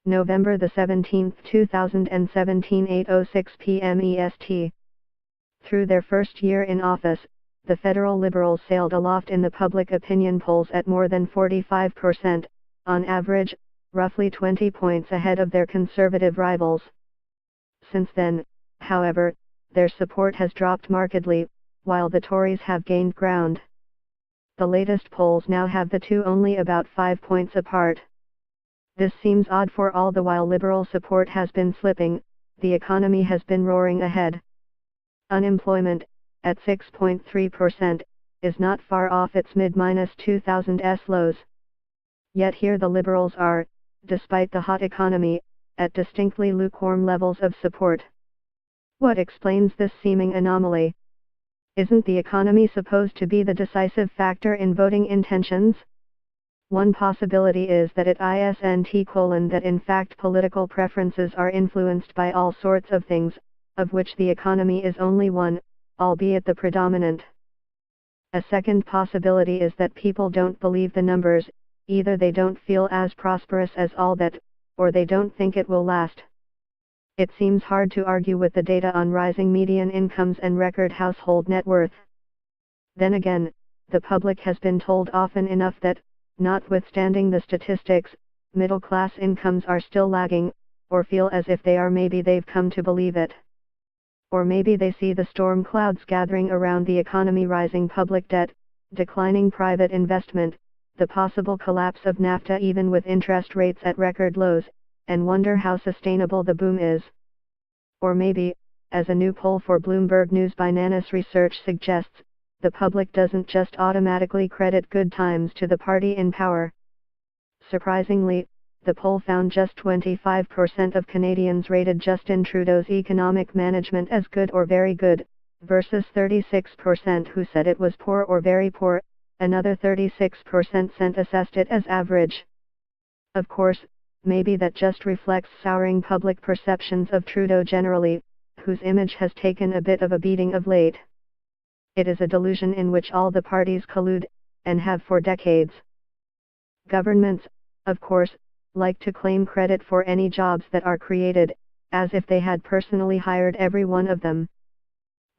November the 17th, 2017, 8:06 p.m. EST. Through their first year in office, the federal liberals sailed aloft in the public opinion polls at more than 45%, on average, roughly 20 points ahead of their conservative rivals. Since then, however, their support has dropped markedly, while the Tories have gained ground. The latest polls now have the two only about 5 points apart. This seems odd, for all the while Liberal support has been slipping, the economy has been roaring ahead. Unemployment, at 6.3%, is not far off its mid-2000s lows. Yet here the Liberals are, despite the hot economy, at distinctly lukewarm levels of support. What explains this seeming anomaly? Isn't the economy supposed to be the decisive factor in voting intentions? One possibility is that that in fact political preferences are influenced by all sorts of things, of which the economy is only one, albeit the predominant. A second possibility is that people don't believe the numbers, either they don't feel as prosperous as all that, or they don't think it will last. It seems hard to argue with the data on rising median incomes and record household net worth. Then again, the public has been told often enough that, notwithstanding the statistics, middle-class incomes are still lagging, or feel as if they are. Maybe they've come to believe it. Or maybe they see the storm clouds gathering around the economy: rising public debt, declining private investment, the possible collapse of NAFTA even with interest rates at record lows, and wonder how sustainable the boom is. Or maybe, as a new poll for Bloomberg News by Nanas Research suggests, the public doesn't just automatically credit good times to the party in power. Surprisingly, the poll found just 25% of Canadians rated Justin Trudeau's economic management as good or very good, versus 36% who said it was poor or very poor. Another 36% assessed it as average. Of course, maybe that just reflects souring public perceptions of Trudeau generally, whose image has taken a bit of a beating of late. It is a delusion in which all the parties collude, and have for decades. Governments, of course, like to claim credit for any jobs that are created, as if they had personally hired every one of them.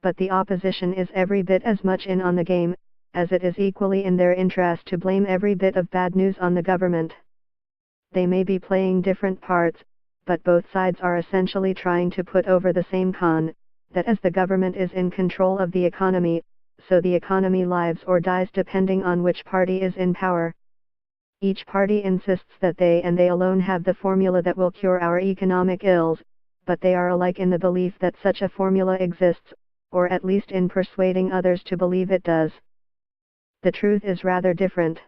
But the opposition is every bit as much in on the game, as it is equally in their interest to blame every bit of bad news on the government. They may be playing different parts, but both sides are essentially trying to put over the same con, that as the government is in control of the economy, so the economy lives or dies depending on which party is in power. Each party insists that they and they alone have the formula that will cure our economic ills, but they are alike in the belief that such a formula exists, or at least in persuading others to believe it does. The truth is rather different.